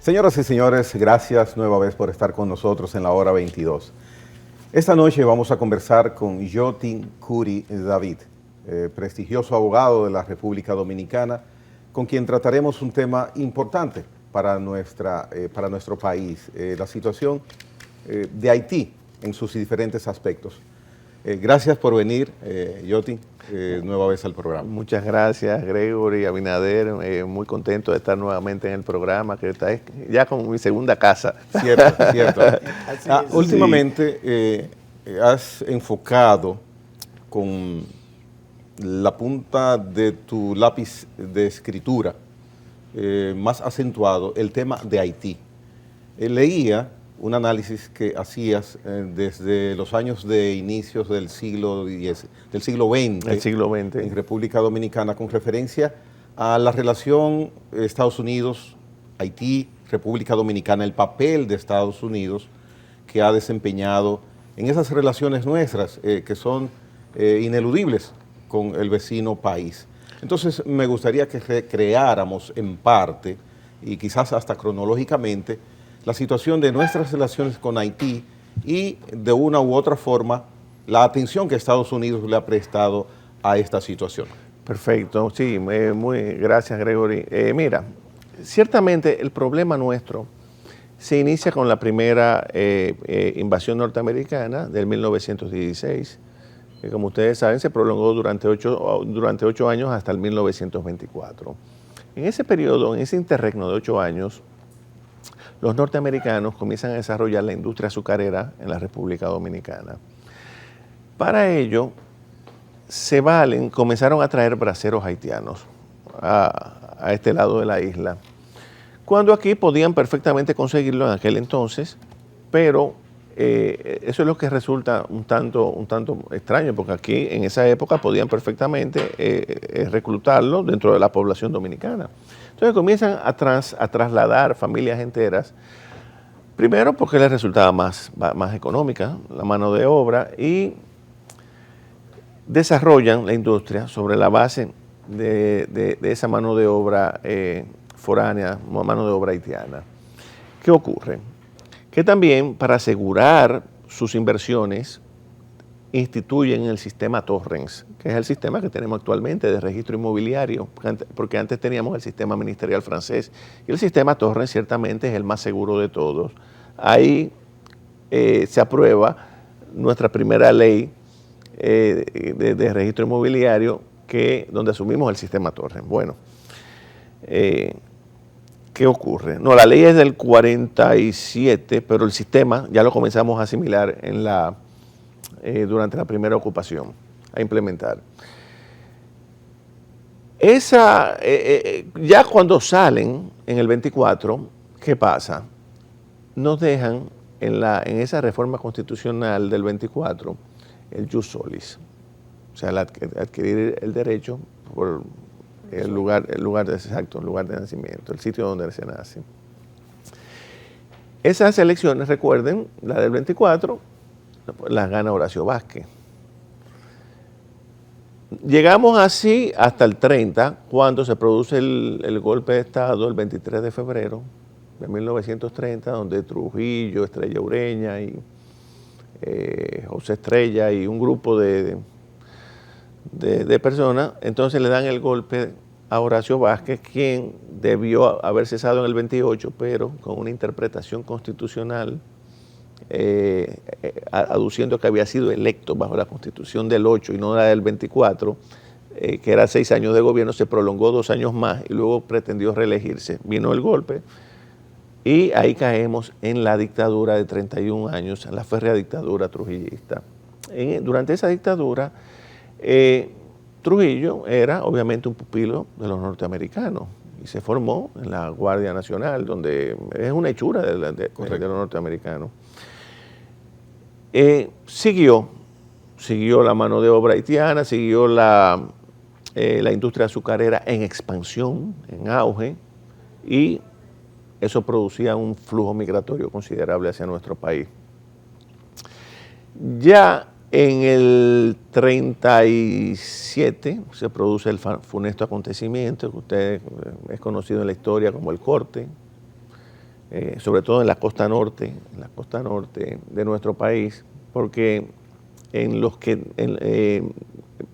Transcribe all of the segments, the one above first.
Señoras y señores, gracias nueva vez por estar con nosotros en la hora 22. Esta noche vamos a conversar con Yotin Curi David, prestigioso abogado de la República Dominicana, con quien trataremos un tema importante para nuestro país, la situación de Haití en sus diferentes aspectos. Gracias por venir, Yotin, nueva vez al programa. Muchas gracias, Gregory, Abinader. Muy contento de estar nuevamente en el programa, que está ya como mi segunda casa. Cierto, cierto. Últimamente has enfocado con la punta de tu lápiz de escritura más acentuado el tema de Haití. Leía un análisis que hacías desde los años de inicios del siglo XX, en República Dominicana, con referencia a la relación Estados Unidos-Haití, República Dominicana, el papel de Estados Unidos que ha desempeñado en esas relaciones nuestras que son ineludibles con el vecino país. Entonces me gustaría que recreáramos en parte y quizás hasta cronológicamente la situación de nuestras relaciones con Haití y de una u otra forma la atención que Estados Unidos le ha prestado a esta situación. Perfecto, sí, muy gracias, Gregory. Mira, ciertamente el problema nuestro se inicia con la primera invasión norteamericana del 1916, que como ustedes saben se prolongó durante 8 años hasta el 1924. En ese periodo, en ese interregno de 8 años, los norteamericanos comienzan a desarrollar la industria azucarera en la República Dominicana. Para ello, comenzaron a traer braceros haitianos a este lado de la isla, cuando aquí podían perfectamente conseguirlo en aquel entonces, pero eso es lo que resulta un tanto extraño, porque aquí en esa época podían perfectamente reclutarlo dentro de la población dominicana. Entonces comienzan a trasladar familias enteras, primero porque les resultaba más económica la mano de obra, y desarrollan la industria sobre la base de esa mano de obra foránea, mano de obra haitiana. ¿Qué ocurre? Que también para asegurar sus inversiones instituyen el sistema Torrens, que es el sistema que tenemos actualmente de registro inmobiliario, porque antes teníamos el sistema ministerial francés, y el sistema Torrens ciertamente es el más seguro de todos. Ahí se aprueba nuestra primera ley de registro inmobiliario, donde asumimos el sistema Torrens. Bueno, ¿qué ocurre? No, la ley es del 47, pero el sistema ya lo comenzamos a asimilar durante la primera ocupación, a implementar. Ya cuando salen en el 24, ¿qué pasa? Nos dejan en esa reforma constitucional del 24 el jus solis, o sea, adquirir el derecho por el lugar de nacimiento, el sitio donde se nace. Esas elecciones, recuerden, la del 24, las gana Horacio Vázquez. Llegamos así hasta el 30, cuando se produce el golpe de Estado, el 23 de febrero de 1930, donde Trujillo, Estrella Ureña y José Estrella y un grupo de personas, entonces le dan el golpe a Horacio Vázquez, quien debió haber cesado en el 28, pero con una interpretación constitucional aduciendo que había sido electo bajo la Constitución del 8 y no la del 24, que era 6 años de gobierno, se prolongó 2 años más y luego pretendió reelegirse. Vino el golpe y ahí caemos en la dictadura de 31 años, en la férrea dictadura trujillista. Durante esa dictadura, Trujillo era obviamente un pupilo de los norteamericanos y se formó en la Guardia Nacional, donde es una hechura de los norteamericanos. Siguió la mano de obra haitiana, siguió la industria azucarera en expansión, en auge, y eso producía un flujo migratorio considerable hacia nuestro país. Ya en el 37 se produce el funesto acontecimiento que usted es conocido en la historia como el Corte, sobre todo en la costa norte de nuestro país, porque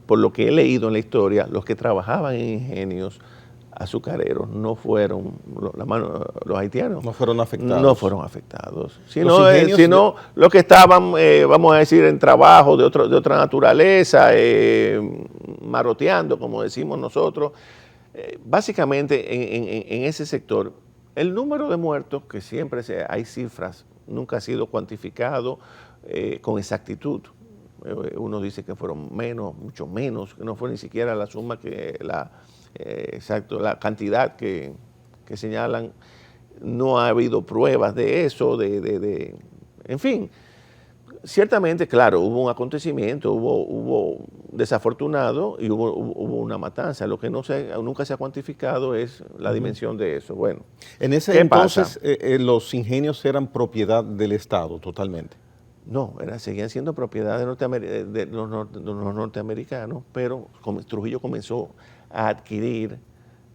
por lo que he leído en la historia, los que trabajaban en ingenios azucareros no fueron, los haitianos No fueron afectados. no fueron afectados, sino los que estaban, vamos a decir, en trabajo de otra naturaleza, maroteando, como decimos nosotros. Básicamente en ese sector, el número de muertos, que siempre hay cifras, nunca ha sido cuantificado con exactitud. Uno dice que fueron menos, mucho menos, que no fue ni siquiera la suma la cantidad que señalan. No ha habido pruebas de eso, en fin. Ciertamente, claro, hubo un acontecimiento, hubo desafortunado y hubo una matanza. Lo que nunca se ha cuantificado es la dimensión de eso. Bueno, en ese entonces los ingenios eran propiedad del Estado totalmente. No, seguían siendo propiedad de los norteamericanos, pero Trujillo comenzó a adquirir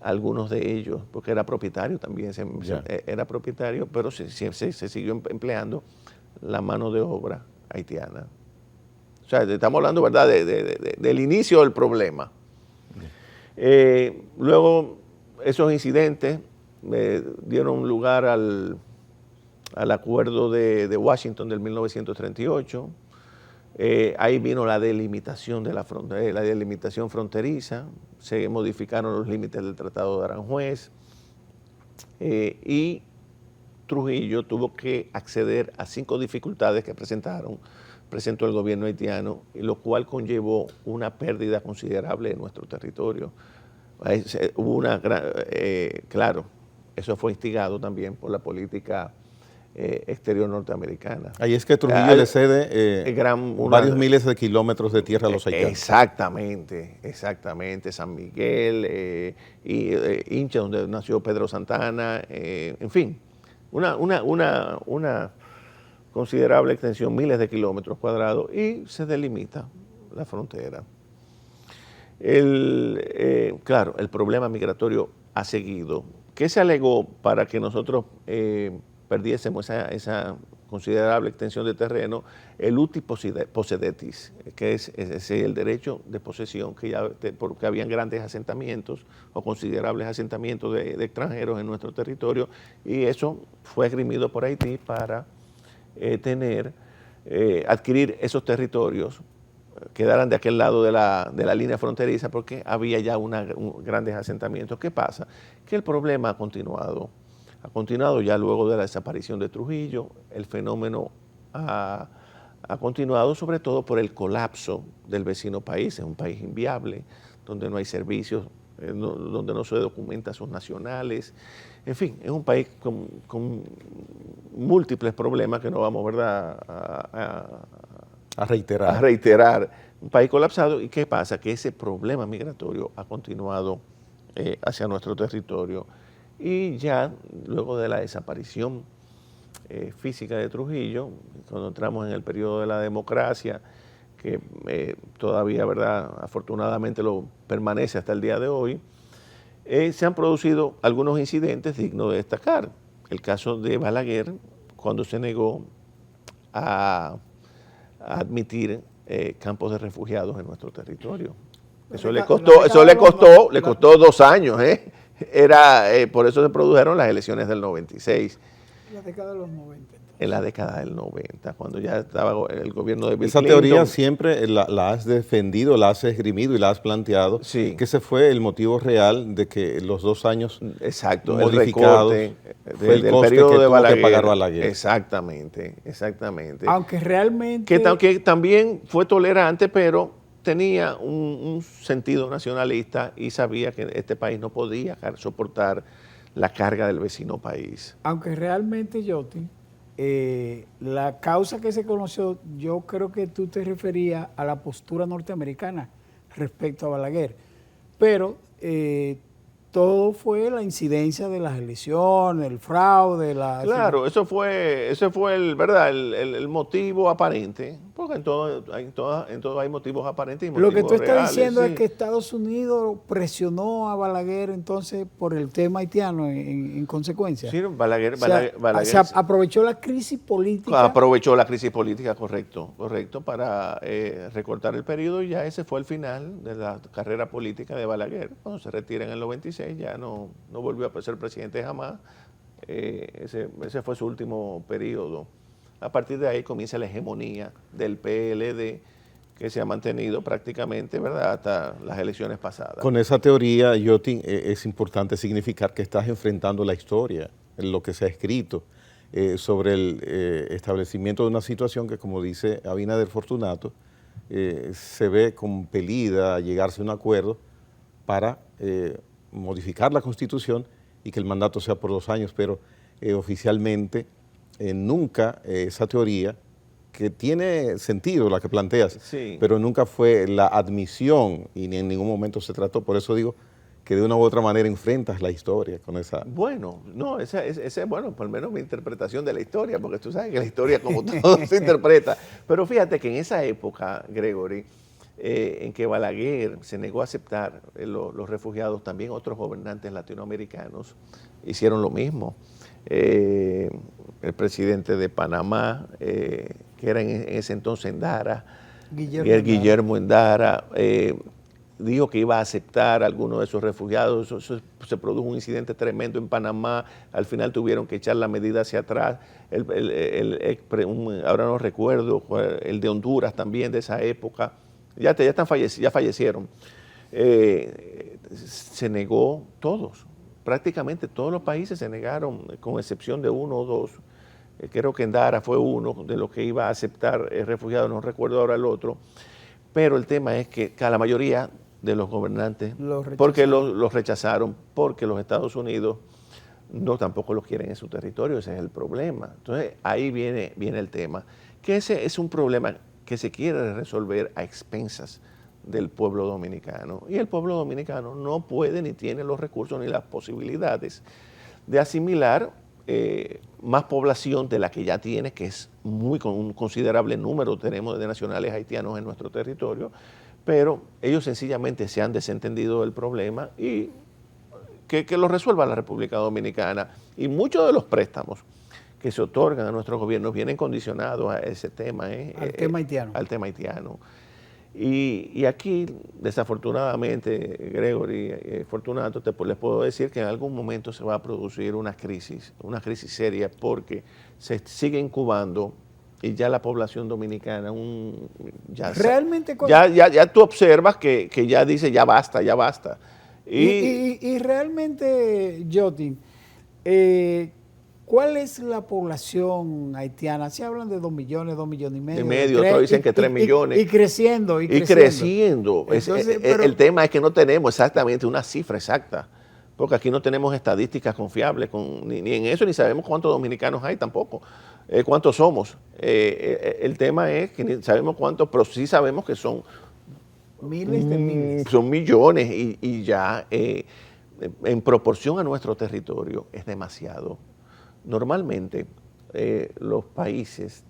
algunos de ellos, porque era propietario también, era propietario, pero se siguió empleando la mano de obra haitiana. O sea, estamos hablando, ¿verdad?, del inicio del problema. Luego, esos incidentes dieron lugar al acuerdo de Washington del 1938. Ahí vino la delimitación de la delimitación fronteriza, se modificaron los límites del Tratado de Aranjuez y Trujillo tuvo que acceder a 5 dificultades que presentó el gobierno haitiano, lo cual conllevó una pérdida considerable de nuestro territorio. Hubo claro, eso fue instigado también por la política exterior norteamericana. Ahí es que Trujillo le cede varios miles de kilómetros de tierra a los haitianos. Exactamente. San Miguel, Hincha, donde nació Pedro Santana, en fin, una considerable extensión, miles de kilómetros cuadrados, y se delimita la frontera. Claro, el problema migratorio ha seguido. ¿Qué se alegó para que nosotros perdiésemos esa considerable extensión de terreno? El uti possedetis, que es el derecho de posesión, porque habían grandes asentamientos o considerables asentamientos de extranjeros en nuestro territorio, y eso fue esgrimido por Haití para adquirir esos territorios, quedaran de aquel lado de la línea fronteriza, porque había ya grandes asentamientos. ¿Qué pasa? Que el problema ha continuado ya luego de la desaparición de Trujillo. El fenómeno ha continuado, sobre todo por el colapso del vecino país. Es un país inviable, donde no hay servicios, donde no se documenta sus nacionales. En fin, es un país con múltiples problemas que no vamos, ¿verdad?, a reiterar. Un país colapsado. ¿Y qué pasa? Que ese problema migratorio ha continuado hacia nuestro territorio. Y ya luego de la desaparición física de Trujillo, cuando entramos en el periodo de la democracia, que todavía, ¿verdad?, afortunadamente lo permanece hasta el día de hoy, se han producido algunos incidentes dignos de destacar. El caso de Balaguer, cuando se negó a admitir campos de refugiados en nuestro territorio. Eso le costó 2 años, por eso se produjeron las elecciones del 96. La década de los 90. Entonces. En la década del 90, cuando ya estaba el gobierno de Bill Esa Clinton. teoría siempre la has defendido, la has esgrimido y la has planteado, sí, que ese fue el motivo real de que los 2 años modificados, el recorte, fue el coste periodo que de tuvo Balaguer. que pagar Balaguer. Exactamente. Aunque realmente... Que también fue tolerante, pero tenía un sentido nacionalista y sabía que este país no podía soportar la carga del vecino país. Aunque realmente, Yoti, la causa que se conoció, yo creo que tú te referías a la postura norteamericana respecto a Balaguer, pero todo fue la incidencia de las elecciones, el fraude. Claro, ese fue el motivo aparente, Porque en todo hay motivos aparentes y Lo que motivos tú estás reales, diciendo sí. es que Estados Unidos presionó a Balaguer entonces por el tema haitiano en consecuencia. Sí, Balaguer, O sea, se aprovechó la crisis política. aprovechó la crisis política, correcto, para recortar el periodo, y ya ese fue el final de la carrera política de Balaguer. Cuando se retira en el 96 ya no volvió a ser presidente jamás. Ese fue su último periodo. A partir de ahí comienza la hegemonía del PLD, que se ha mantenido prácticamente, ¿verdad?, hasta las elecciones pasadas. Con esa teoría, Yotin, es importante significar que estás enfrentando la historia, lo que se ha escrito sobre el establecimiento de una situación que, como dice Abinader Fortunato, se ve compelida a llegarse a un acuerdo para modificar la Constitución y que el mandato sea por 2 años, pero oficialmente nunca esa teoría, que tiene sentido la que planteas, Sí. pero nunca fue la admisión y ni en ningún momento se trató. Por eso digo que de una u otra manera enfrentas la historia con esa... Bueno, no, esa es, bueno, por lo menos mi interpretación de la historia, porque tú sabes que la historia como todo se interpreta. Pero fíjate que en esa época, Gregory, en que Balaguer se negó a aceptar los refugiados, también otros gobernantes latinoamericanos hicieron lo mismo. El presidente de Panamá, que era en ese entonces Endara, Guillermo Endara, dijo que iba a aceptar a algunos de esos refugiados. Se produjo un incidente tremendo en Panamá, al final tuvieron que echar la medida hacia atrás. Ahora no recuerdo, el de Honduras también de esa época, ya fallecieron. Se negó todos. Prácticamente todos los países se negaron, con excepción de 1 o 2. Creo que Endara fue uno de los que iba a aceptar refugiados, no recuerdo ahora el otro. Pero el tema es que la mayoría de los gobernantes, porque los rechazaron, porque los Estados Unidos tampoco los quieren en su territorio, ese es el problema. Entonces ahí viene el tema, que ese es un problema que se quiere resolver a expensas del pueblo dominicano. Y el pueblo dominicano no puede ni tiene los recursos ni las posibilidades de asimilar más población de la que ya tiene, que es con un considerable número tenemos de nacionales haitianos en nuestro territorio, pero ellos sencillamente se han desentendido del problema y que lo resuelva la República Dominicana. Y muchos de los préstamos que se otorgan a nuestros gobiernos vienen condicionados a ese tema. Al tema haitiano. Al tema haitiano. Y aquí, desafortunadamente, Gregory, Fortunato, les puedo decir que en algún momento se va a producir una crisis seria, porque se sigue incubando y ya la población dominicana, realmente ya tú observas que ya dice ya basta. Y realmente, Yotin, ¿cuál es la población haitiana? Si hablan de 2 millones, 2 millones y medio. Y medio, otros dicen que 3 millones. Y creciendo. Entonces, el tema es que no tenemos exactamente una cifra exacta, porque aquí no tenemos estadísticas confiables ni en eso, ni sabemos cuántos dominicanos hay tampoco, cuántos somos. El tema es que ni sabemos cuántos, pero sí sabemos que son miles de miles. Son millones y ya en proporción a nuestro territorio es demasiado. Normalmente los países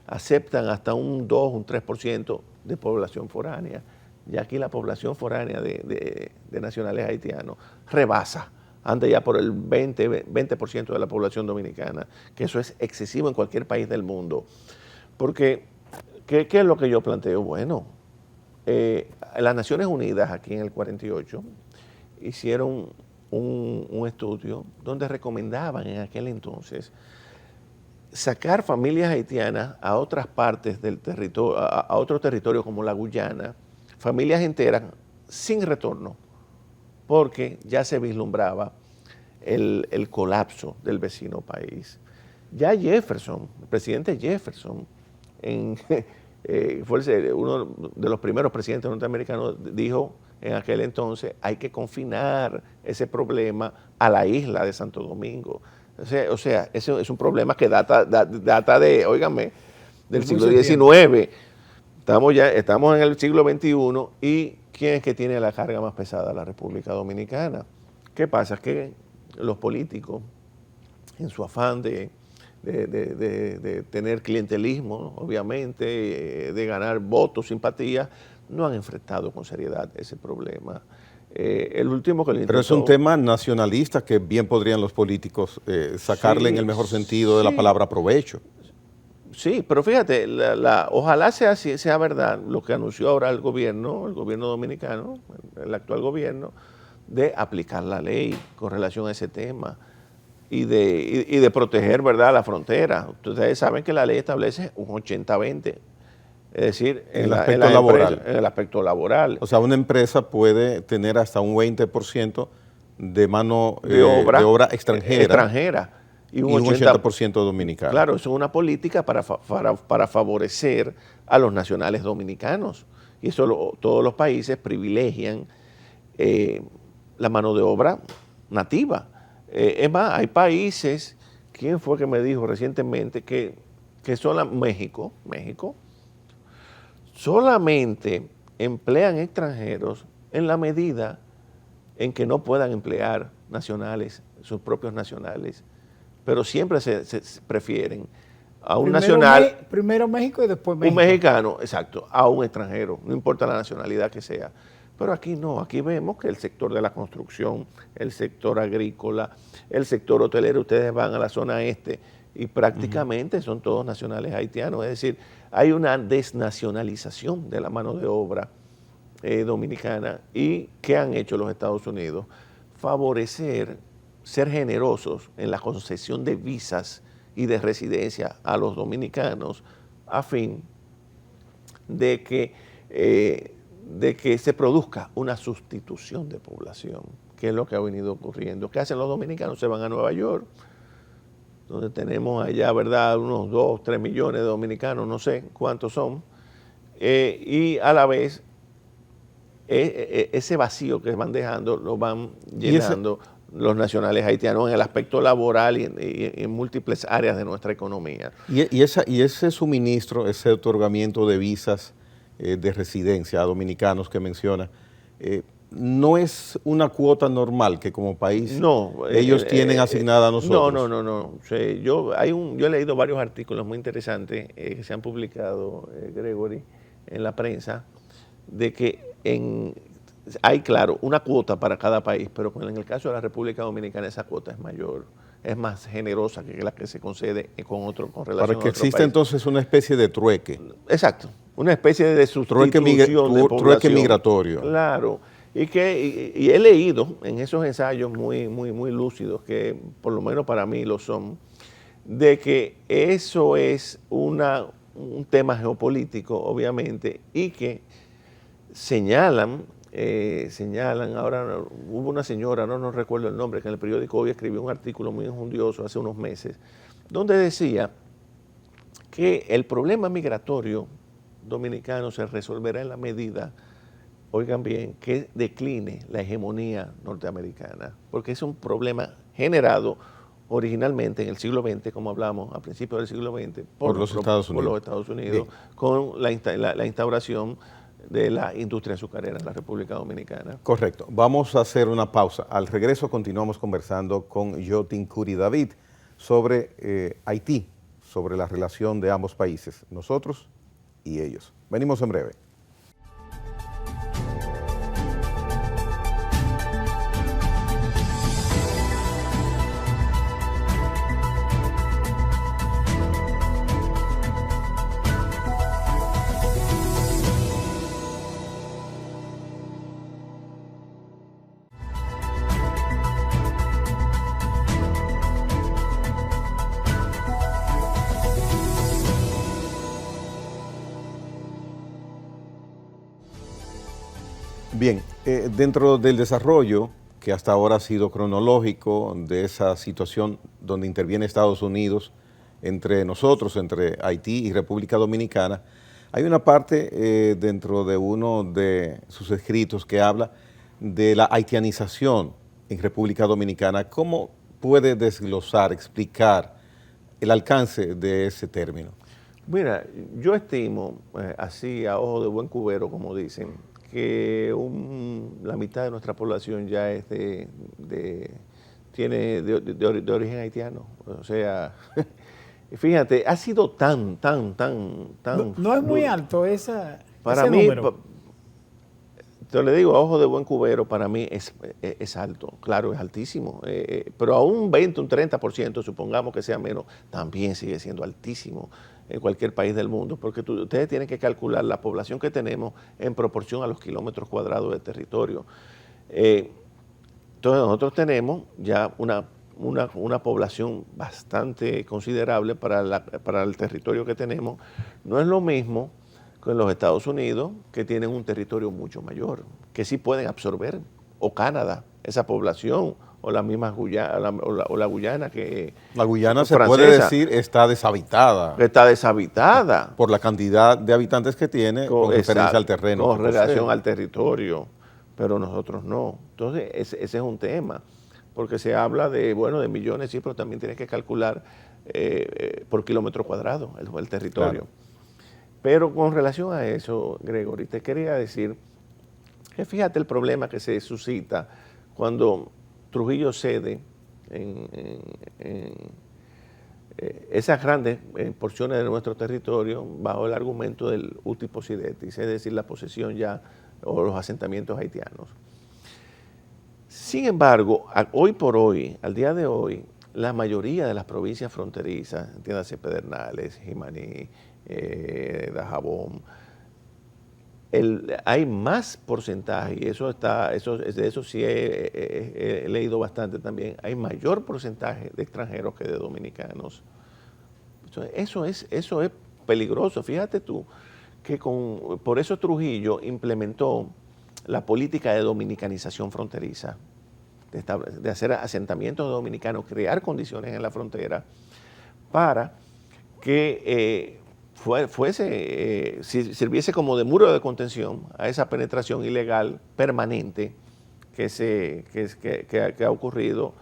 aceptan hasta un 2, un 3% de población foránea. Y aquí la población foránea de nacionales haitianos rebasa, anda ya por el 20% de la población dominicana, que eso es excesivo en cualquier país del mundo. Porque, ¿qué es lo que yo planteo? Bueno, las Naciones Unidas aquí en el 48 hicieron un estudio donde recomendaban en aquel entonces sacar familias haitianas a otras partes del territorio, a otros territorios como la Guyana, familias enteras sin retorno, porque ya se vislumbraba el colapso del vecino país. Ya Jefferson, el presidente Jefferson, fue uno de los primeros presidentes norteamericanos, dijo en aquel entonces, hay que confinar ese problema a la isla de Santo Domingo. O sea, eso es un problema que data de, óigame, del siglo XIX. Estamos en el siglo XXI y ¿quién es que tiene la carga más pesada? La República Dominicana. ¿Qué pasa? Que los políticos, en su afán de de tener clientelismo, obviamente, de ganar votos, simpatía, no han enfrentado con seriedad ese problema. El último que lo intentó... Pero es un tema nacionalista que bien podrían los políticos sacarle Sí, en el mejor sentido de la sí. palabra provecho. Sí, pero fíjate, ojalá sea verdad lo que anunció ahora el gobierno dominicano, el actual gobierno, de aplicar la ley con relación a ese tema y de proteger, ¿verdad?, la frontera. Ustedes saben que la ley establece un 80-20, es decir, En el la- aspecto las laboral. empresas, en el aspecto laboral. O sea, una empresa puede tener hasta un 20% de mano De obra, de obra extranjera y y un 80% dominicano. Claro, eso es una política para favorecer a los nacionales dominicanos. Y eso todos los países privilegian la mano de obra nativa. Es más, hay países, ¿quién fue que me dijo recientemente que México solamente emplean extranjeros en la medida en que no puedan emplear nacionales, sus propios nacionales, pero siempre se prefieren a un nacional, Primero México y después un México. mexicano, exacto, a un extranjero, no importa la nacionalidad que sea. Pero aquí no, aquí vemos que el sector de la construcción, el sector agrícola, el sector hotelero, ustedes van a la zona este y prácticamente son todos nacionales haitianos, es decir, hay una desnacionalización de la mano de obra dominicana. ¿Y qué han hecho los Estados Unidos? Favorecer, ser generosos en la concesión de visas y de residencia a los dominicanos a fin de que se produzca una sustitución de población, que es lo que ha venido ocurriendo. ¿Qué hacen los dominicanos? Se van a Nueva York, donde tenemos allá, ¿verdad?, unos 2, 3 millones de dominicanos, no sé cuántos son, y a la vez ese vacío que van dejando lo van llenando los nacionales haitianos en el aspecto laboral y en múltiples áreas de nuestra economía. Y ese suministro, ese otorgamiento de visas de residencia a dominicanos que menciona, no es una cuota normal que como país ellos tienen asignada a nosotros. No. Sí, yo he leído varios artículos muy interesantes que se han publicado, Gregory, en la prensa, de que hay, claro, una cuota para cada país, pero en el caso de la República Dominicana esa cuota es mayor, es más generosa que la que se concede con relación a otros países. Para que exista entonces una especie de trueque. Exacto, una especie de sustitución de población. Trueque migratorio. Claro, y he leído en esos ensayos muy lúcidos, que por lo menos para mí lo son, de que eso es un tema geopolítico, obviamente, y que señalan, ahora hubo una señora, no recuerdo el nombre, que en el periódico hoy escribió un artículo muy enjundioso hace unos meses, donde decía que el problema migratorio dominicano se resolverá en la medida, oigan bien, que decline la hegemonía norteamericana, porque es un problema generado originalmente en el siglo XX, como hablamos a principios del siglo XX, por los Estados Unidos, con la instauración de la industria azucarera en la República Dominicana. Correcto. Vamos a hacer una pausa. Al regreso continuamos conversando con Yotin Curi David sobre Haití, sobre la relación de ambos países, nosotros y ellos. Venimos en breve. Bien, dentro del desarrollo que hasta ahora ha sido cronológico de esa situación donde interviene Estados Unidos entre nosotros, entre Haití y República Dominicana, hay una parte dentro de uno de sus escritos que habla de la haitianización en República Dominicana. ¿Cómo puede desglosar, explicar el alcance de ese término? Mira, yo estimo, así a ojo de buen cubero, como dicen, que la mitad de nuestra población ya es tiene de origen haitiano. O sea, fíjate, ha sido tan... No es muy alto Para ese mí, número. Yo le digo, a ojo de buen cubero, para mí es alto, claro, es altísimo, pero a un 20, un 30%, supongamos que sea menos, también sigue siendo altísimo en cualquier país del mundo, porque ustedes tienen que calcular la población que tenemos en proporción a los kilómetros cuadrados de territorio. Entonces nosotros tenemos ya una población bastante considerable para el territorio que tenemos. No es lo mismo con los Estados Unidos, que tienen un territorio mucho mayor, que sí pueden absorber, o Canadá, esa población, o la misma Guyana, o la Guyana que... La Guyana se francesa, puede decir está deshabitada. Está deshabitada. Por la cantidad de habitantes que tiene con referencia al terreno. Con relación al territorio, pero nosotros no. Entonces, ese es un tema, porque se habla de, bueno, de millones, sí, pero también tienes que calcular por kilómetro cuadrado el territorio. Claro. Pero con relación a eso, Gregory, te quería decir que fíjate el problema que se suscita cuando Trujillo cede en esas grandes porciones de nuestro territorio bajo el argumento del uti possidetis, es decir, la posesión ya o los asentamientos haitianos. Sin embargo, hoy por hoy, al día de hoy, la mayoría de las provincias fronterizas, entiéndase Pedernales, Jimaní, Dajabón, hay más porcentaje, y de eso sí he leído bastante también, hay mayor porcentaje de extranjeros que de dominicanos. Eso es peligroso. Fíjate tú que por eso Trujillo implementó la política de dominicanización fronteriza, de hacer asentamientos dominicanos, crear condiciones en la frontera para que sirviese como de muro de contención a esa penetración ilegal permanente que ha ocurrido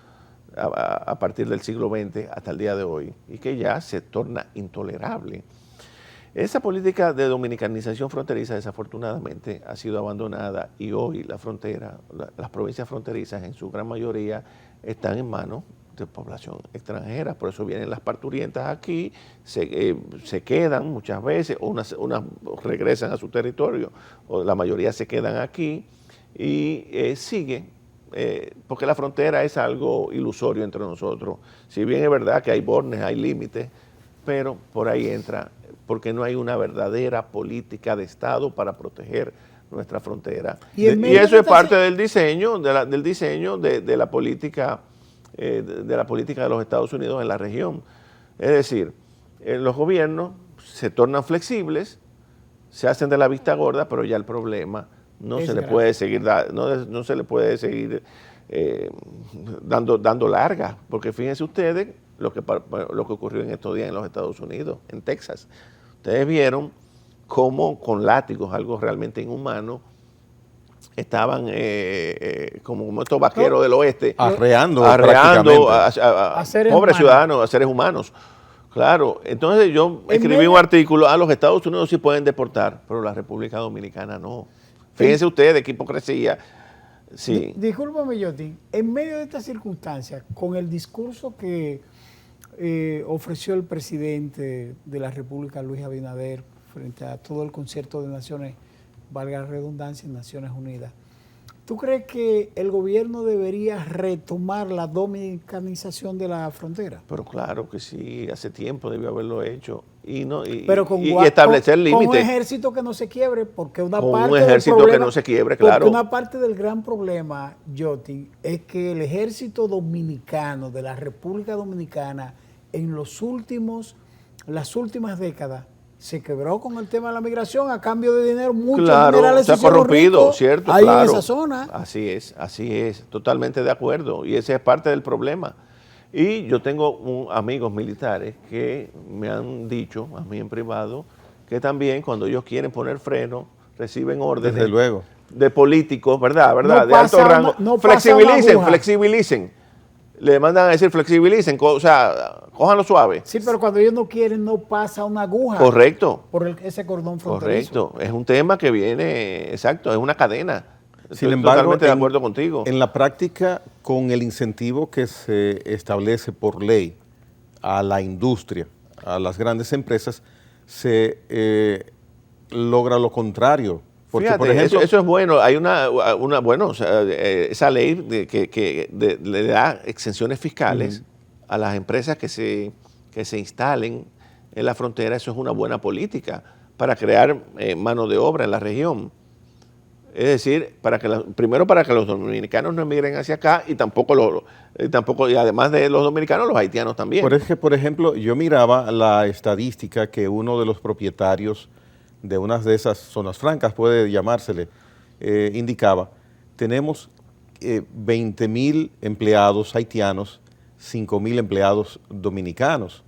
a partir del siglo XX hasta el día de hoy y que ya se torna intolerable. Esa política de dominicanización fronteriza desafortunadamente ha sido abandonada y hoy la frontera, las provincias fronterizas en su gran mayoría están en manos de población extranjera, por eso vienen las parturientas aquí, se quedan muchas veces, unas regresan a su territorio, o la mayoría se quedan aquí y siguen, porque la frontera es algo ilusorio entre nosotros. Si bien es verdad que hay bornes, hay límites, pero por ahí entra, porque no hay una verdadera política de Estado para proteger nuestra frontera. Y eso es parte del diseño, de la política de los Estados Unidos en la región. Es decir, los gobiernos se tornan flexibles, se hacen de la vista gorda, pero ya el problema no se le puede seguir dando larga, porque fíjense ustedes lo que ocurrió en estos días en los Estados Unidos, en Texas. Ustedes vieron cómo con látigos, algo realmente inhumano, estaban como estos vaqueros del oeste arreando a pobres ciudadanos, a seres humanos. Claro, entonces yo escribí un artículo, los Estados Unidos sí pueden deportar, pero la República Dominicana no. Fíjense ustedes qué hipocresía. Sí. Discúlpame, Yotin, en medio de estas circunstancias, con el discurso que ofreció el presidente de la República, Luis Abinader, frente a todo el concierto de naciones, valga la redundancia, en Naciones Unidas, ¿tú crees que el gobierno debería retomar la dominicanización de la frontera? Pero claro que sí, hace tiempo debió haberlo hecho y establecer límites. Con un ejército que no se quiebre, porque una parte del gran problema, Yotin, es que el ejército dominicano de la República Dominicana en las últimas décadas se quebró con el tema de la migración a cambio de dinero. Muchos minerales se ha corrompido, ¿cierto? Ahí en esa zona. Así es, totalmente de acuerdo. Y ese es parte del problema. Y yo tengo amigos militares que me han dicho a mí en privado que también cuando ellos quieren poner freno, reciben órdenes desde luego de políticos, ¿verdad? De alto rango. Flexibilicen. Le mandan a decir flexibilicen, o sea, cójanlo suave. Sí, pero cuando ellos no quieren, no pasa una aguja. Correcto. Por ese cordón fronterizo. Correcto. Es un tema que viene, exacto, es una cadena. Sin embargo, totalmente de acuerdo contigo. En la práctica, con el incentivo que se establece por ley a la industria, a las grandes empresas, se logra lo contrario. Porque, Fíjate, por ejemplo, eso es bueno. Hay bueno, o sea, esa ley que le da exenciones fiscales a las empresas que se instalen en la frontera. Eso es una buena política para crear mano de obra en la región. Es decir, primero para que los dominicanos no emigren hacia acá y y además de los dominicanos, los haitianos también. por es que, por ejemplo, yo miraba la estadística que uno de los propietarios de unas de esas zonas francas, puede llamársele, indicaba, tenemos 20,000 empleados haitianos, 5,000 empleados dominicanos.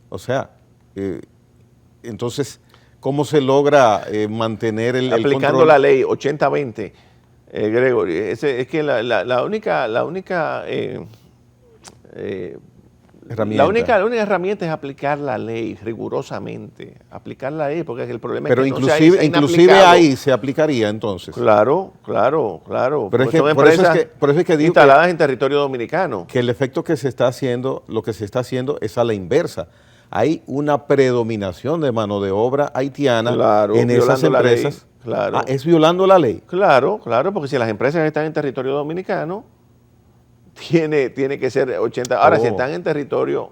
O sea, entonces, ¿cómo se logra mantener el aplicando control? la ley 80-20, Gregory, es que la única Herramienta. la única herramienta es aplicar la ley rigurosamente, aplicar la ley, porque el problema Pero es que inclusive ahí se aplicaría entonces. Claro. Pero es que, son por eso empresas es que digo instaladas en territorio dominicano. que el efecto que se está haciendo, lo que se está haciendo es a la inversa. Hay una predominación de mano de obra haitiana en esas violando la ley, empresas. claro. Es violando la ley. Claro, porque si las empresas están en territorio dominicano, tiene que ser 80. Ahora, si están en territorio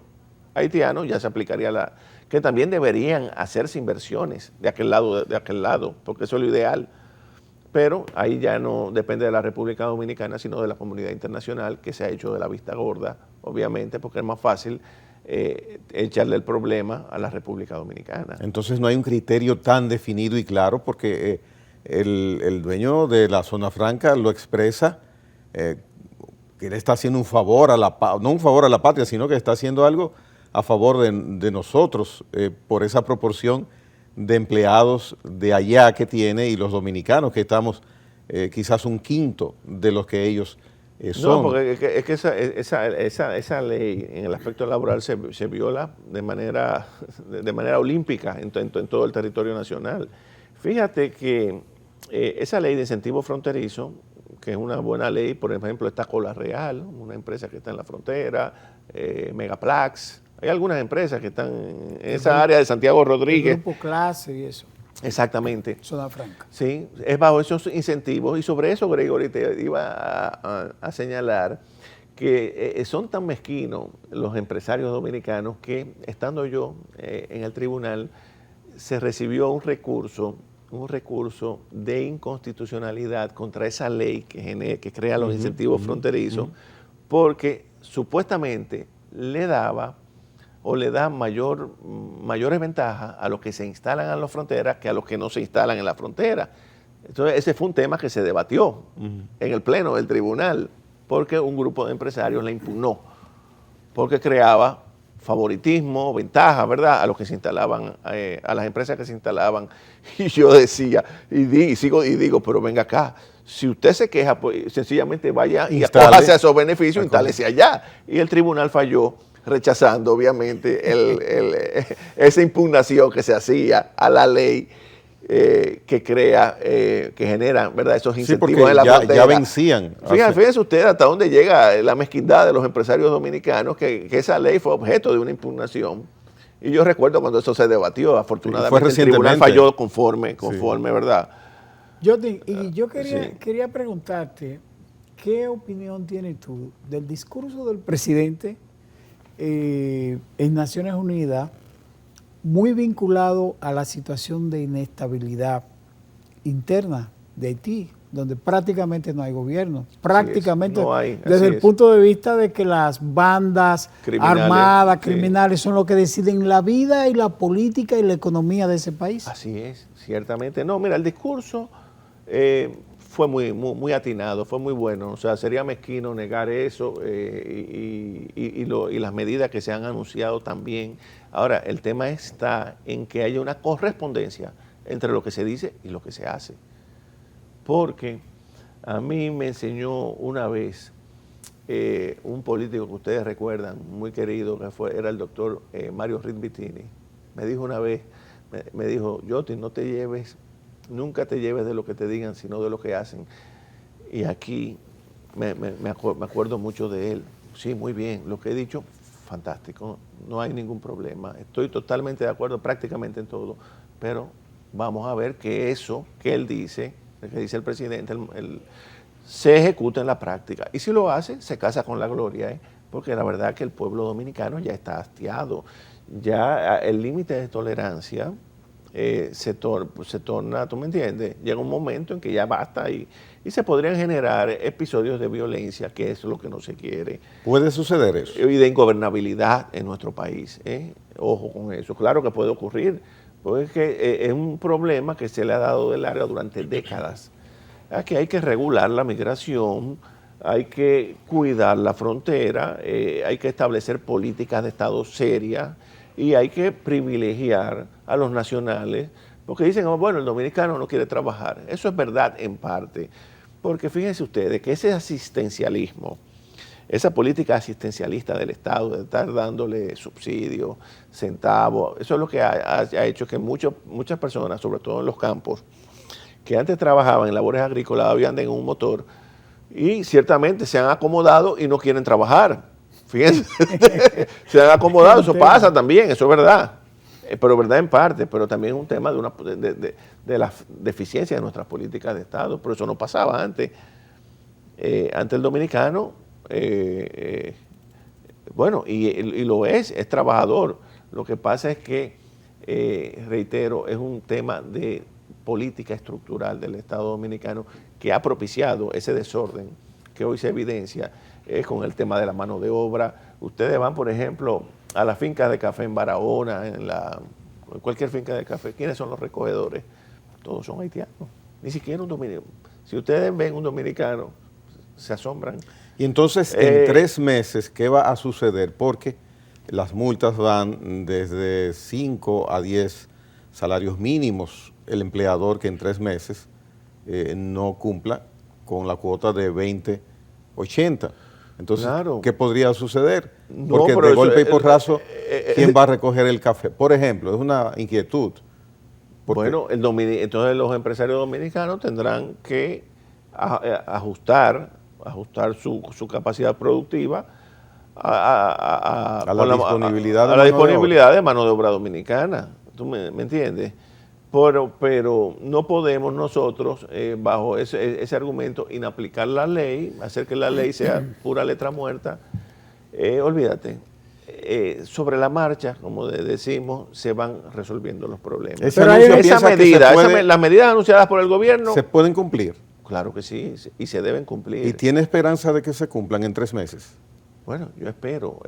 haitiano, ya se aplicaría que también deberían hacerse inversiones de aquel lado, porque eso es lo ideal. Pero ahí ya no depende de la República Dominicana, sino de la comunidad internacional, que se ha hecho de la vista gorda, obviamente, porque es más fácil echarle el problema a la República Dominicana. Entonces no hay un criterio tan definido y claro, porque el dueño de la zona franca lo expresa, que él está haciendo un favor no un favor a la patria, sino que está haciendo algo a favor de nosotros, por esa proporción de empleados de allá que tiene y los dominicanos que estamos quizás un quinto de los que ellos son. No, porque es que esa ley en el aspecto laboral se viola de manera olímpica en todo el territorio nacional. Fíjate que esa ley de incentivo fronterizo, que es una buena ley, por ejemplo, está Cola Real, una empresa que está en la frontera, Megaplax, hay algunas empresas que están en esa área de Santiago Rodríguez. El grupo Clase y eso. Exactamente. Zona franca. Sí, es bajo esos incentivos, y sobre eso, Gregory, te iba a señalar que son tan mezquinos los empresarios dominicanos que, estando yo en el tribunal, se recibió un recurso de inconstitucionalidad contra esa ley que crea los incentivos fronterizos, porque supuestamente le da mayores ventajas a los que se instalan en las fronteras que a los que no se instalan en la frontera. Entonces, ese fue un tema que se debatió en el pleno del tribunal, porque un grupo de empresarios la impugnó, porque creaba favoritismo, ventaja, ¿verdad?, a los que se instalaban, a las empresas que se instalaban. Y yo decía, y digo, pero venga acá, si usted se queja, pues sencillamente vaya y acójase a esos beneficios, instálese allá. Y el tribunal falló, rechazando obviamente esa impugnación que se hacía a la ley que genera, ¿verdad?, esos incentivos en la frontera. Ya vencían. Fíjense usted hasta dónde llega la mezquindad de los empresarios dominicanos, que esa ley fue objeto de una impugnación. Y yo recuerdo cuando eso se debatió, afortunadamente el tribunal falló conforme, ¿verdad? Yo quería preguntarte, ¿qué opinión tienes tú del discurso del presidente en Naciones Unidas, muy vinculado a la situación de inestabilidad interna de Haití, donde prácticamente no hay gobierno, prácticamente no hay, desde el punto de vista de que las bandas armadas, criminales, son los que deciden la vida y la política y la economía de ese país? Así es, ciertamente. No, mira, el discurso fue muy atinado, fue muy bueno. O sea, sería mezquino negar eso y las medidas que se han anunciado también. Ahora, el tema está en que haya una correspondencia entre lo que se dice y lo que se hace. Porque a mí me enseñó una vez un político que ustedes recuerdan, muy querido, que era el doctor Mario Ritbitini. Me dijo una vez, me dijo, Yoti, nunca te lleves de lo que te digan, sino de lo que hacen. Y aquí me acuerdo mucho de él. Sí, muy bien, lo que he dicho, fantástico, no hay ningún problema. Estoy totalmente de acuerdo prácticamente en todo, pero vamos a ver que eso que él dice, que dice el presidente, se ejecuta en la práctica. Y si lo hace, se casa con la gloria, porque la verdad que el pueblo dominicano ya está hastiado. Ya el límite de tolerancia se torna, ¿tú me entiendes? Llega un momento en que ya basta y se podrían generar episodios de violencia, que es lo que no se quiere. ¿Puede suceder eso? Y de ingobernabilidad en nuestro país. Ojo con eso. Claro que puede ocurrir, porque es que es un problema que se le ha dado de larga durante décadas. Aquí hay que regular la migración, hay que cuidar la frontera, hay que establecer políticas de Estado serias y hay que privilegiar a los nacionales, porque dicen, oh, bueno, el dominicano no quiere trabajar. Eso es verdad en parte, porque fíjense ustedes que ese asistencialismo, esa política asistencialista del Estado, de estar dándole subsidios, centavos, eso es lo que ha hecho que muchas personas, sobre todo en los campos, que antes trabajaban en labores agrícolas, hoy andan en un motor y ciertamente se han acomodado y no quieren trabajar. Fíjense, se han acomodado, eso pasa también, eso es verdad. Pero verdad en parte, pero también es un tema de la deficiencia de nuestras políticas de Estado, pero eso no pasaba antes. Ante el dominicano, bueno, y lo es trabajador. Lo que pasa es que, reitero, es un tema de política estructural del Estado dominicano que ha propiciado ese desorden que hoy se evidencia con el tema de la mano de obra. Ustedes van, por ejemplo, a las fincas de café en Barahona, en cualquier finca de café. ¿Quiénes son los recogedores? Todos son haitianos, ni siquiera un dominicano. Si ustedes ven un dominicano, se asombran. Y entonces, en 3 meses, ¿qué va a suceder? Porque las multas van desde 5 a 10 salarios mínimos. El empleador que en 3 meses no cumpla con la cuota de 20-80. Entonces, claro, ¿qué podría suceder? Porque de golpe y porrazo, ¿quién va a recoger el café? Por ejemplo, es una inquietud. Bueno, entonces los empresarios dominicanos tendrán que ajustar su capacidad productiva a la disponibilidad de mano de obra dominicana. ¿Tú me entiendes? Pero no podemos nosotros, bajo ese argumento, inaplicar la ley, hacer que la ley sea pura letra muerta. Olvídate, sobre la marcha, como decimos, se van resolviendo los problemas. Las medidas anunciadas por el gobierno ¿se pueden cumplir? Claro que sí, y se deben cumplir. ¿Y tiene esperanza de que se cumplan en 3 meses? Bueno, yo espero.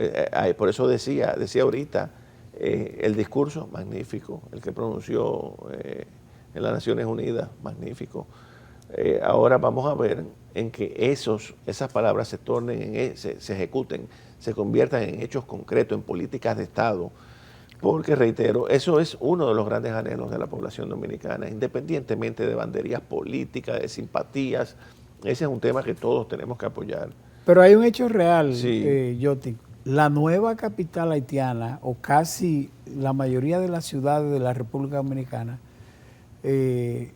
Por eso decía ahorita, el discurso, magnífico, el que pronunció en las Naciones Unidas, magnífico. Ahora vamos a ver en que esas palabras se tornen, se ejecuten, se conviertan en hechos concretos, en políticas de Estado, porque reitero, eso es uno de los grandes anhelos de la población dominicana, independientemente de banderías políticas, de simpatías. Ese es un tema que todos tenemos que apoyar. Pero hay un hecho real, sí. Yoti. La nueva capital haitiana, o casi la mayoría de las ciudades de la República Dominicana,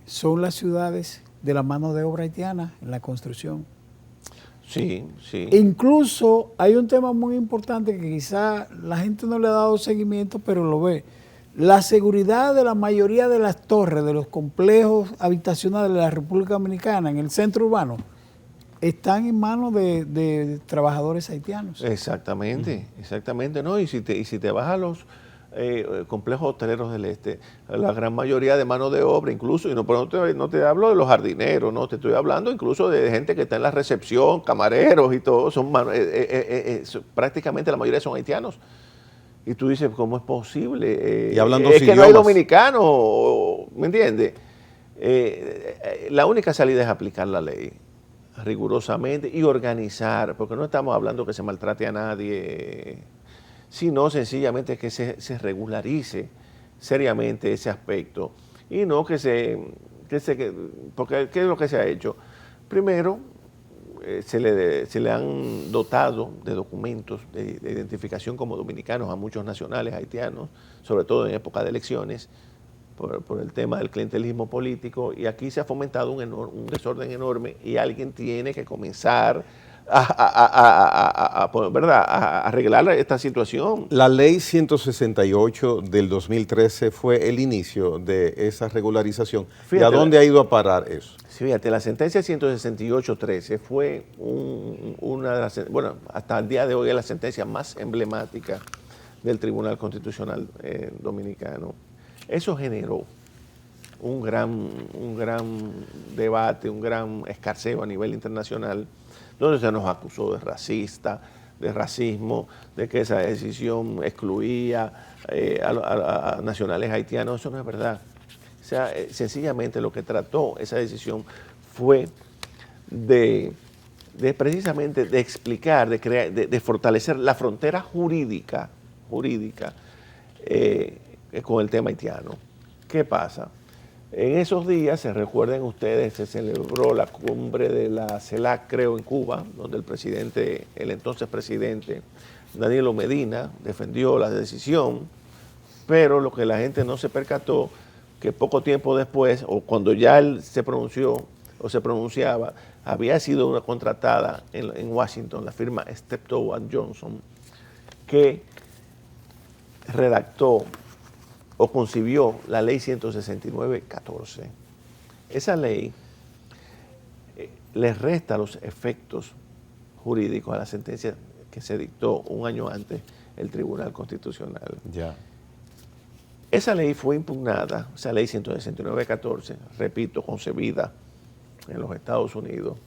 son las ciudades de la mano de obra haitiana en la construcción. Sí, sí. Incluso hay un tema muy importante que quizá la gente no le ha dado seguimiento, pero lo ve. La seguridad de la mayoría de las torres, de los complejos habitacionales de la República Dominicana en el centro urbano, están en manos de trabajadores haitianos. Exactamente, exactamente. ¿No? Y si te vas a los complejos hoteleros del este, la gran mayoría de mano de obra, incluso, y no te hablo de los jardineros, no, te estoy hablando incluso de gente que está en la recepción, camareros y todo, prácticamente la mayoría son haitianos. Y tú dices, ¿cómo es posible? Y hablando es que no hay dominicanos, ¿me entiendes? La única salida es aplicar la ley rigurosamente y organizar, porque no estamos hablando que se maltrate a nadie, sino sencillamente que se regularice seriamente ese aspecto y no porque ¿qué es lo que se ha hecho? Primero, se le han dotado de documentos de identificación como dominicanos a muchos nacionales haitianos, sobre todo en época de elecciones, por el tema del clientelismo político, y aquí se ha fomentado un desorden enorme y alguien tiene que comenzar ¿verdad? A arreglar esta situación. La ley 168 del 2013 fue el inicio de esa regularización. ¿Y a Fíjate, dónde ha ido a parar eso? Sí, fíjate, la sentencia 168-13 fue una de las, bueno, hasta el día de hoy es la sentencia más emblemática del Tribunal Constitucional Dominicano. Eso generó un gran debate, un gran escarceo a nivel internacional, donde se nos acusó de racista, de racismo, de que esa decisión excluía a nacionales haitianos. Eso no es verdad. O sea, sencillamente lo que trató esa decisión fue de precisamente de explicar, de crear, de fortalecer la frontera jurídica con el tema haitiano. ¿Qué pasa? En esos días, se recuerden ustedes, se celebró la cumbre de la CELAC, creo, en Cuba, donde el entonces presidente Danilo Medina defendió la decisión, pero lo que la gente no se percató, que poco tiempo después, o cuando ya él se pronunció o se pronunciaba, había sido una contratada en Washington, la firma Steptoe & Johnson, que redactó o concibió la ley 169-14. Esa ley le resta los efectos jurídicos a la sentencia que se dictó un año antes el Tribunal Constitucional. Ya. Esa ley fue impugnada, esa ley 169-14, repito, concebida en los Estados Unidos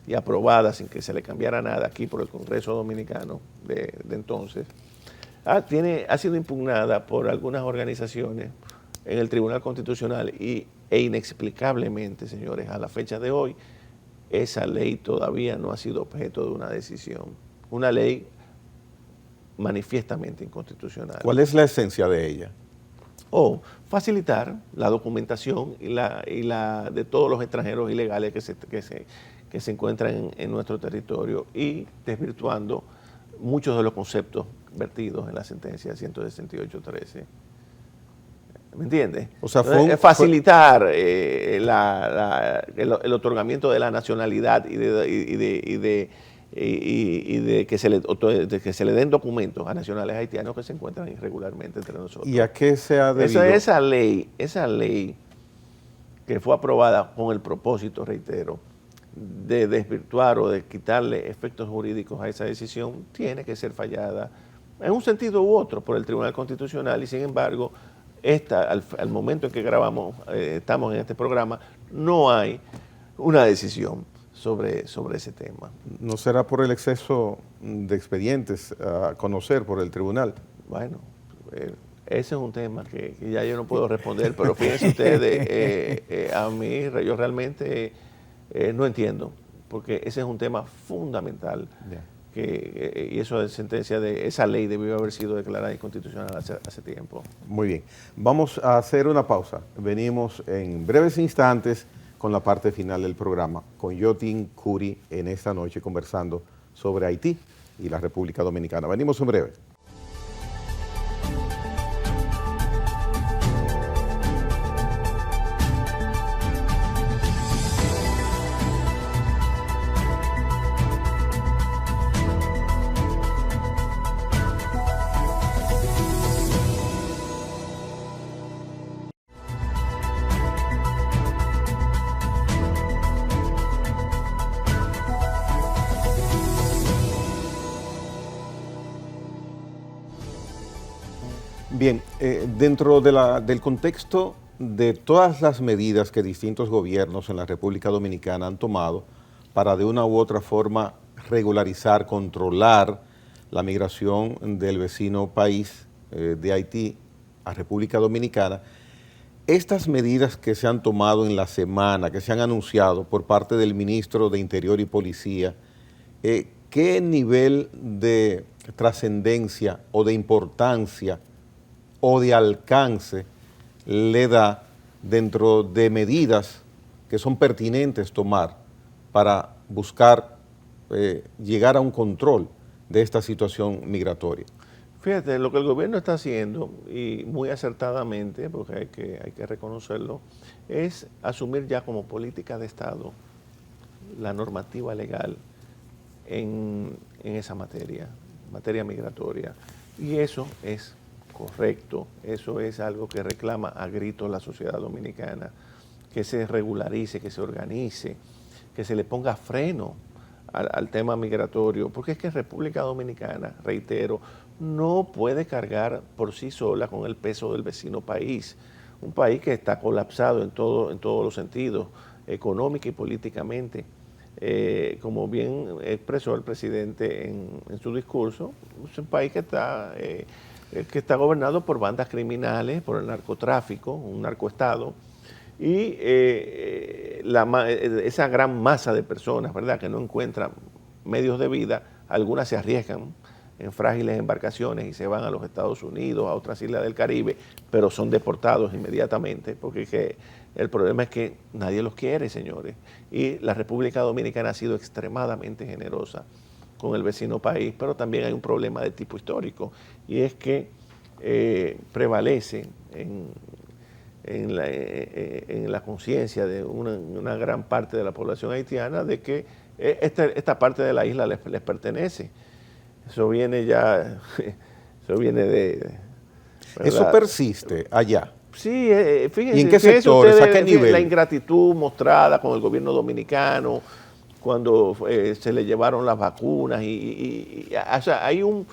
y aprobada sin que se le cambiara nada aquí por el Congreso Dominicano de entonces, ha sido impugnada por algunas organizaciones en el Tribunal Constitucional e inexplicablemente, señores, a la fecha de hoy, esa ley todavía no ha sido objeto de una decisión. Una ley manifiestamente inconstitucional. ¿Cuál es la esencia de ella? O facilitar la documentación y la de todos los extranjeros ilegales que se encuentran en nuestro territorio y desvirtuando muchos de los conceptos vertidos en la sentencia 168-13. ¿Me entiendes? O sea, es facilitar el otorgamiento de la nacionalidad y de que se le den documentos a nacionales haitianos que se encuentran irregularmente entre nosotros. ¿Y a qué se ha debido? Esa ley que fue aprobada con el propósito, reitero, de desvirtuar o de quitarle efectos jurídicos a esa decisión, tiene que ser fallada en un sentido u otro por el Tribunal Constitucional y sin embargo, al momento en que grabamos, estamos en este programa, no hay una decisión sobre ese tema. ¿No será por el exceso de expedientes a conocer por el tribunal? Bueno, ese es un tema que ya yo no puedo responder, pero fíjense ustedes, a mí yo realmente no entiendo, porque ese es un tema fundamental. Yeah. Y eso es sentencia de esa ley debió haber sido declarada inconstitucional hace tiempo. Muy bien. Vamos a hacer una pausa. Venimos en breves instantes con la parte final del programa, con Yotin Curi en esta noche conversando sobre Haití y la República Dominicana. Venimos en breve. Bien, dentro del contexto de todas las medidas que distintos gobiernos en la República Dominicana han tomado para de una u otra forma regularizar, controlar la migración del vecino país de Haití a República Dominicana, estas medidas que se han tomado en la semana, que se han anunciado por parte del ministro de Interior y Policía, ¿qué nivel de trascendencia o de importancia o de alcance le da dentro de medidas que son pertinentes tomar para buscar llegar a un control de esta situación migratoria? Fíjate, lo que el gobierno está haciendo, y muy acertadamente, porque hay que reconocerlo, es asumir ya como política de Estado la normativa legal en esa materia migratoria. Y eso es correcto, eso es algo que reclama a gritos la sociedad dominicana, que se regularice, que se organice, que se le ponga freno al tema migratorio, porque es que República Dominicana, reitero, no puede cargar por sí sola con el peso del vecino país, un país que está colapsado en todos los sentidos, económica y políticamente. Como bien expresó el presidente en su discurso, es un país que está gobernado por bandas criminales, por el narcotráfico, un narcoestado, y esa gran masa de personas, ¿verdad?, que no encuentran medios de vida, algunas se arriesgan en frágiles embarcaciones y se van a los Estados Unidos, a otras islas del Caribe, pero son deportados inmediatamente, porque el problema es que nadie los quiere, señores. Y la República Dominicana ha sido extremadamente generosa con el vecino país, pero también hay un problema de tipo histórico, y es que prevalece en la conciencia de una gran parte de la población haitiana de que esta parte de la isla les pertenece. Eso viene ya, eso viene de... ¿verdad? Eso persiste allá. Sí, fíjense. ¿Y en qué sectores? ¿A qué nivel? La ingratitud mostrada con el gobierno dominicano cuando se le llevaron las vacunas o sea, hay un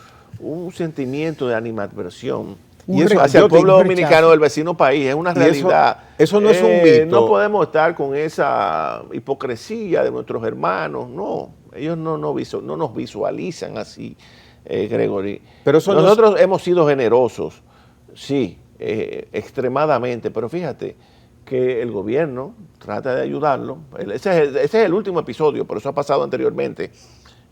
sentimiento de animadversión Y eso, hacia el pueblo dominicano del vecino país. Es una realidad. Eso no es un mito. No podemos estar con esa hipocresía de nuestros hermanos. No, ellos no nos visualizan así, Gregory. Pero eso nosotros hemos sido generosos, sí, extremadamente, pero fíjate que el gobierno trata de ayudarlo. Ese es el último episodio, pero eso ha pasado anteriormente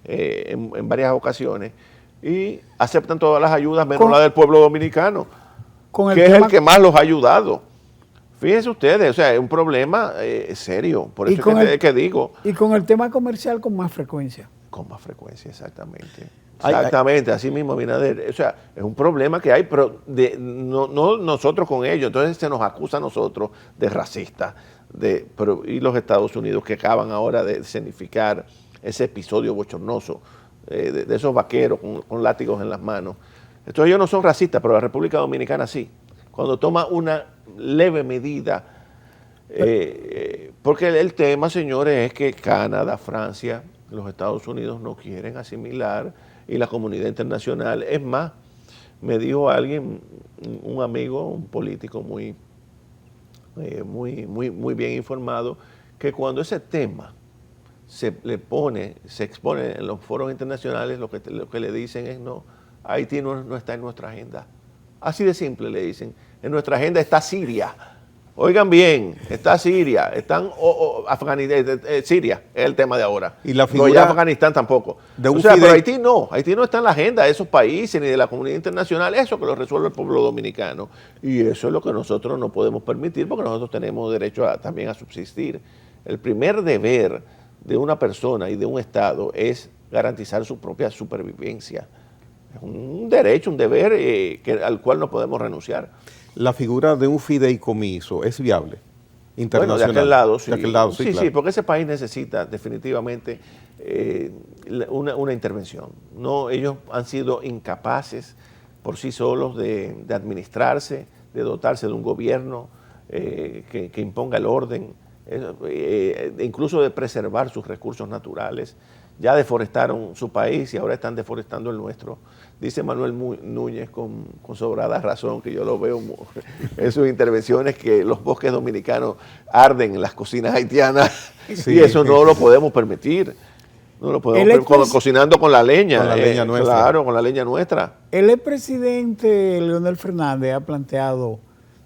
en varias ocasiones. Y aceptan todas las ayudas menos la del pueblo dominicano, que es el que más los ha ayudado. Fíjense ustedes, o sea, es un problema serio, por eso es que digo. Y con el tema comercial con más frecuencia. Con más frecuencia, exactamente. Exactamente, así mismo, Abinader. O sea, es un problema que hay, pero no nosotros con ellos. Entonces se nos acusa a nosotros de racistas. Y los Estados Unidos que acaban ahora de escenificar ese episodio bochornoso de esos vaqueros con látigos en las manos. Entonces ellos no son racistas, pero la República Dominicana sí. Cuando toma una leve medida, porque el tema, señores, es que Canadá, Francia, los Estados Unidos no quieren asimilar, y la comunidad internacional. Es más, me dijo alguien, un amigo, un político muy bien informado, que cuando ese tema se expone en los foros internacionales, lo que le dicen es no, Haití no está en nuestra agenda. Así de simple le dicen. En nuestra agenda está Siria. Oigan bien, está Siria, están Siria es el tema de ahora. Y la figura no, ya Afganistán tampoco. Pero Haití no está en la agenda de esos países ni de la comunidad internacional. Eso que lo resuelve el pueblo dominicano. Y eso es lo que nosotros no podemos permitir, porque nosotros tenemos derecho también a subsistir. El primer deber de una persona y de un Estado es garantizar su propia supervivencia. Es un derecho, un deber al cual no podemos renunciar. La figura de un fideicomiso es viable internacional. Bueno, de aquel lado, sí. De aquel lado, sí, claro. Porque ese país necesita definitivamente una intervención. No, ellos han sido incapaces por sí solos de administrarse, de dotarse de un gobierno que imponga el orden, incluso de preservar sus recursos naturales. Ya deforestaron su país y ahora están deforestando el nuestro. Dice Manuel Núñez con sobrada razón, que yo lo veo en sus intervenciones, que los bosques dominicanos arden en las cocinas haitianas, sí. Y eso no lo podemos permitir. No lo podemos cocinando con la leña. Con la leña nuestra. Claro, con la leña nuestra. El expresidente Leonel Fernández ha planteado,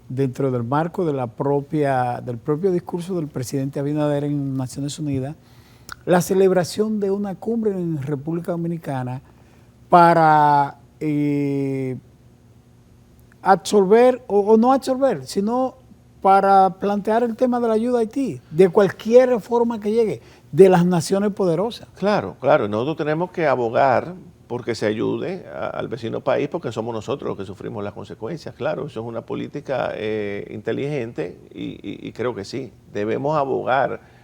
dentro del marco de del propio discurso del presidente Abinader en Naciones Unidas, la celebración de una cumbre en República Dominicana para absorber, o no absorber, sino para plantear el tema de la ayuda a Haití, de cualquier forma que llegue, de las naciones poderosas. Claro, nosotros tenemos que abogar porque se ayude al vecino país, porque somos nosotros los que sufrimos las consecuencias. Claro, eso es una política inteligente y creo que sí, debemos abogar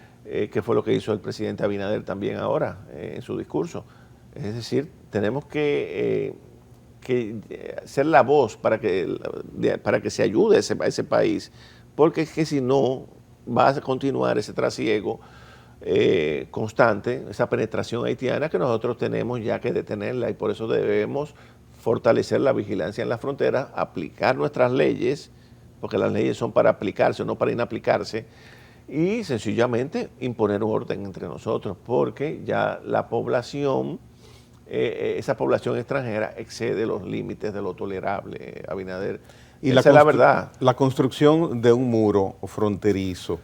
que fue lo que hizo el presidente Abinader también ahora en su discurso. Es decir, tenemos que ser la voz para que se ayude a ese país, porque es que si no va a continuar ese trasiego constante, esa penetración haitiana que nosotros tenemos ya que detenerla, y por eso debemos fortalecer la vigilancia en las fronteras, aplicar nuestras leyes, porque las leyes son para aplicarse, no para inaplicarse, y sencillamente imponer un orden entre nosotros, porque ya la población, esa población extranjera excede los límites de lo tolerable, Abinader. Y esa es la verdad. La construcción de un muro fronterizo,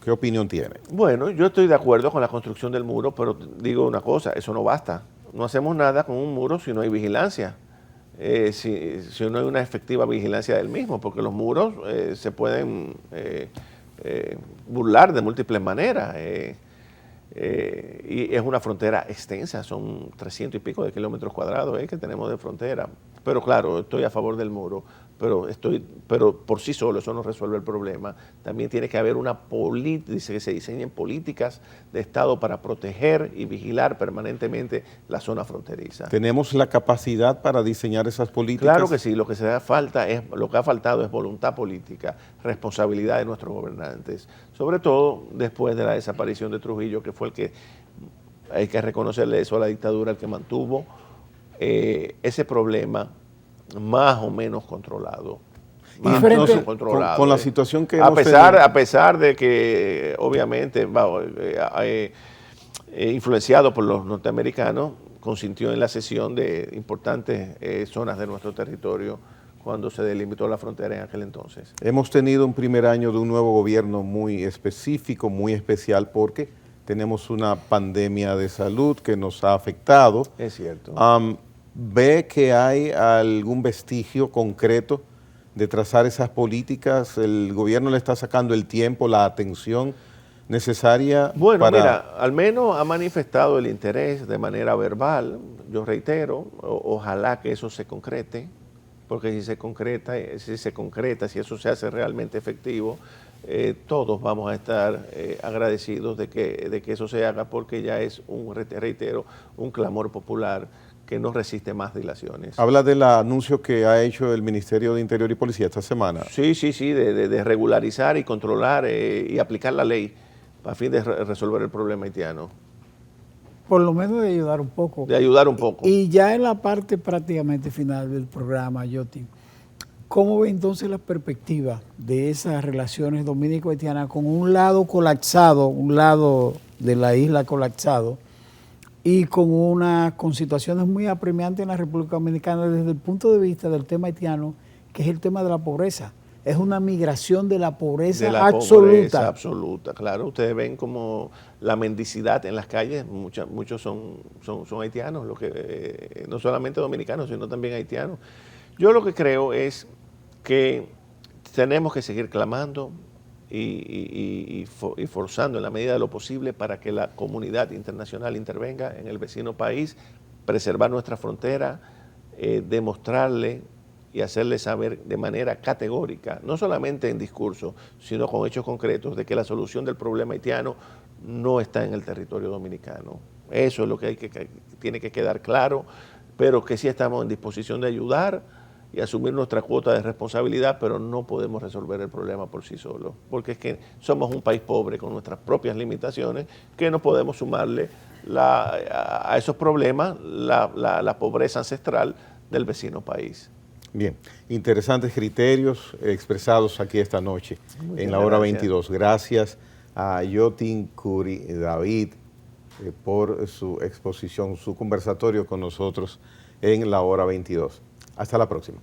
¿qué opinión tiene? Bueno, yo estoy de acuerdo con la construcción del muro, pero digo una cosa, eso no basta. No hacemos nada con un muro si no hay vigilancia, si no hay una efectiva vigilancia del mismo, porque los muros se pueden burlar de múltiples maneras. Y es una frontera extensa, son 300 y pico de kilómetros cuadrados que tenemos de frontera. Pero claro, estoy a favor del muro, pero por sí solo eso no resuelve el problema. También tiene que haber una política, dice que se diseñen políticas de Estado para proteger y vigilar permanentemente la zona fronteriza. ¿Tenemos la capacidad para diseñar esas políticas? Claro que sí, lo que ha faltado es voluntad política, responsabilidad de nuestros gobernantes, sobre todo después de la desaparición de Trujillo, que fue el que, hay que reconocerle eso a la dictadura, el que mantuvo ese problema más o menos controlado. Con la situación que hemos tenido. A pesar de que, obviamente, influenciado por los norteamericanos, consintió en la cesión de importantes zonas de nuestro territorio cuando se delimitó la frontera en aquel entonces. Hemos tenido un primer año de un nuevo gobierno muy específico, muy especial, porque tenemos una pandemia de salud que nos ha afectado. Es cierto. ¿Ve que hay algún vestigio concreto de trazar esas políticas? ¿El gobierno le está sacando el tiempo, la atención necesaria? Bueno, mira, al menos ha manifestado el interés de manera verbal. Yo reitero, ojalá que eso se concrete, porque si se concreta, si eso se hace realmente efectivo, todos vamos a estar agradecidos de que eso se haga, porque ya es reitero, un clamor popular que no resiste más dilaciones. Habla del anuncio que ha hecho el Ministerio de Interior y Policía esta semana. Sí, de regularizar y controlar y aplicar la ley a fin de resolver el problema haitiano. Por lo menos de ayudar un poco. De ayudar un poco. Y ya en la parte prácticamente final del programa, Yoti, ¿cómo ve entonces la perspectiva de esas relaciones dominico-haitianas con un lado colapsado, un lado de la isla colapsado, y con situaciones muy apremiantes en la República Dominicana desde el punto de vista del tema haitiano, que es el tema de la pobreza? Es una migración de la pobreza absoluta. Pobreza absoluta, claro. Ustedes ven como la mendicidad en las calles, muchos son haitianos, no solamente dominicanos, sino también haitianos. Yo lo que creo es que tenemos que seguir clamando y forzando en la medida de lo posible para que la comunidad internacional intervenga en el vecino país, preservar nuestra frontera, demostrarle y hacerle saber de manera categórica, no solamente en discurso, sino con hechos concretos, de que la solución del problema haitiano no está en el territorio dominicano. Eso es lo que tiene que quedar claro, pero que sí estamos en disposición de ayudar y asumir nuestra cuota de responsabilidad, pero no podemos resolver el problema por sí solos, porque es que somos un país pobre con nuestras propias limitaciones, que no podemos sumarle a esos problemas la pobreza ancestral del vecino país. Bien, interesantes criterios expresados aquí esta noche en la hora 22. Gracias a Yotin Curi David por su exposición, su conversatorio con nosotros en la hora 22. Hasta la próxima.